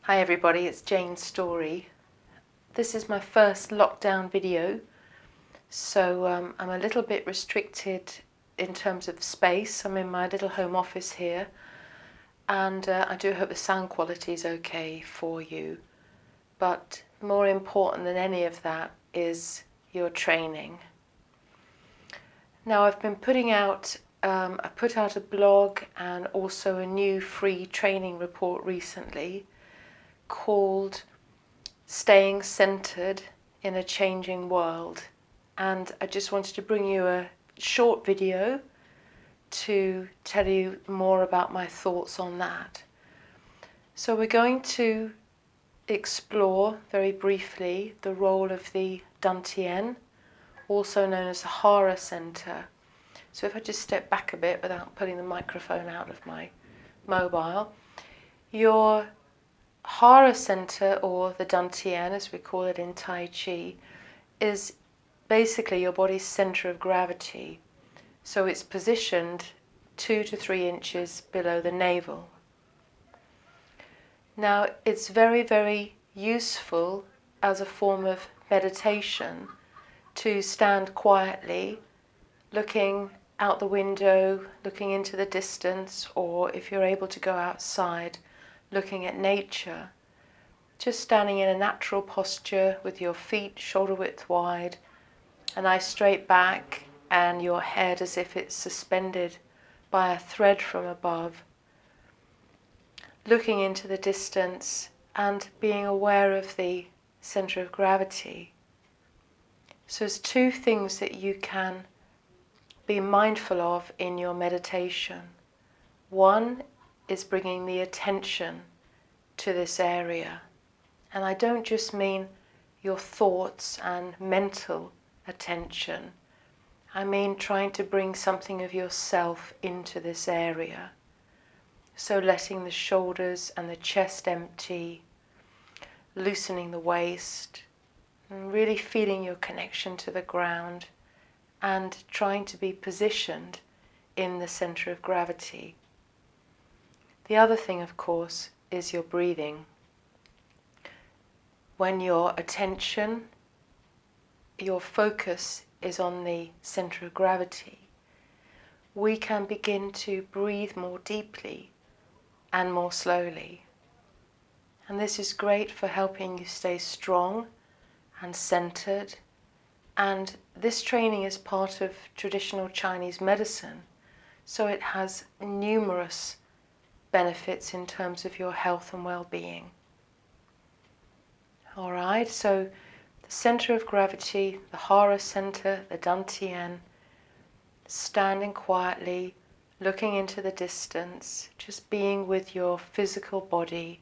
Hi everybody, it's Jane's story. This is my first lockdown video, so I'm a little bit restricted in terms of space. I'm in my little home office here, and I do hope the sound quality is okay for you. But more important than any of that is your training. Now I've been putting out, I put out a blog and also a new free training report recently called Staying Centered in a Changing World, and I just wanted to bring you a short video to tell you more about my thoughts on that. So we're going to explore very briefly the role of the Dan Tien, also known as the Hara Center. So if I just step back a bit without pulling the microphone out of my mobile, your Hara Center, or the Dan Tien as we call it in Tai Chi, is basically your body's center of gravity. So it's positioned 2 to 3 inches below the navel. Now it's very, very useful as a form of meditation to stand quietly, looking out the window, looking into the distance, or if you're able to go outside, looking at nature, just standing in a natural posture with your feet shoulder width wide, a nice straight back, and your head as if it's suspended by a thread from above, looking into the distance and being aware of the center of gravity. So there's 2 things that you can be mindful of in your meditation. One is bringing the attention to this area. And I don't just mean your thoughts and mental attention. I mean trying to bring something of yourself into this area. So letting the shoulders and the chest empty, loosening the waist, and really feeling your connection to the ground, and trying to be positioned in the center of gravity. The other thing, of course, is your breathing. When your attention, your focus is on the center of gravity, we can begin to breathe more deeply and more slowly. And this is great for helping you stay strong and centered. And this training is part of traditional Chinese medicine, so it has numerous benefits in terms of your health and well-being. Alright, so the center of gravity, the Hara Center, the Dan Tien, standing quietly, looking into the distance, just being with your physical body,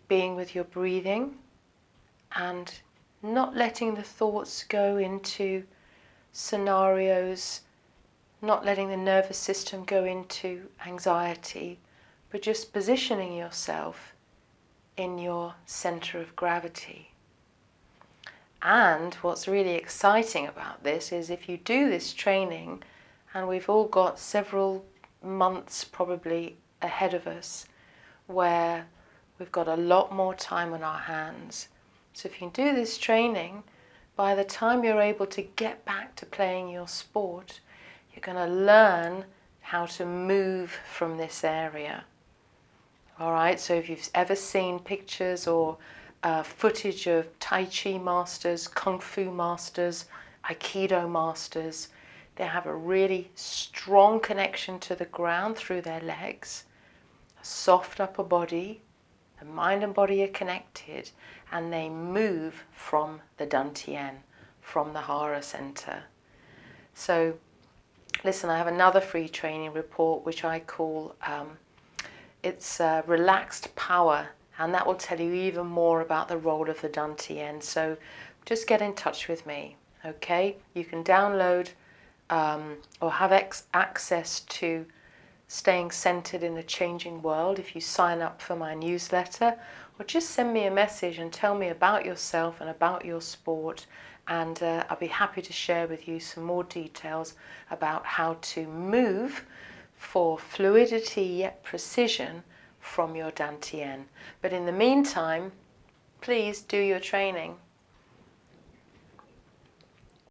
being with your breathing, and not letting the thoughts go into scenarios, not letting the nervous system go into anxiety, but just positioning yourself in your center of gravity. And what's really exciting about this is if you do this training, and we've all got several months probably ahead of us where we've got a lot more time on our hands. So if you do this training, by the time you're able to get back to playing your sport, you're going to learn how to move from this area. Alright, so if you've ever seen pictures or footage of Tai Chi masters, Kung Fu masters, Aikido masters, they have a really strong connection to the ground through their legs, a soft upper body, the mind and body are connected, and they move from the Dan Tien, from the Hara Center. So listen, I have another free training report which I call it's Relaxed Power, and that will tell you even more about the role of the Dan Tien. So just get in touch with me, okay? You can download or have access to Staying Centered in a Changing World if you sign up for my newsletter, or just send me a message and tell me about yourself and about your sport, and I'll be happy to share with you some more details about how to move for fluidity yet precision from your Dan Tien. But in the meantime, please do your training.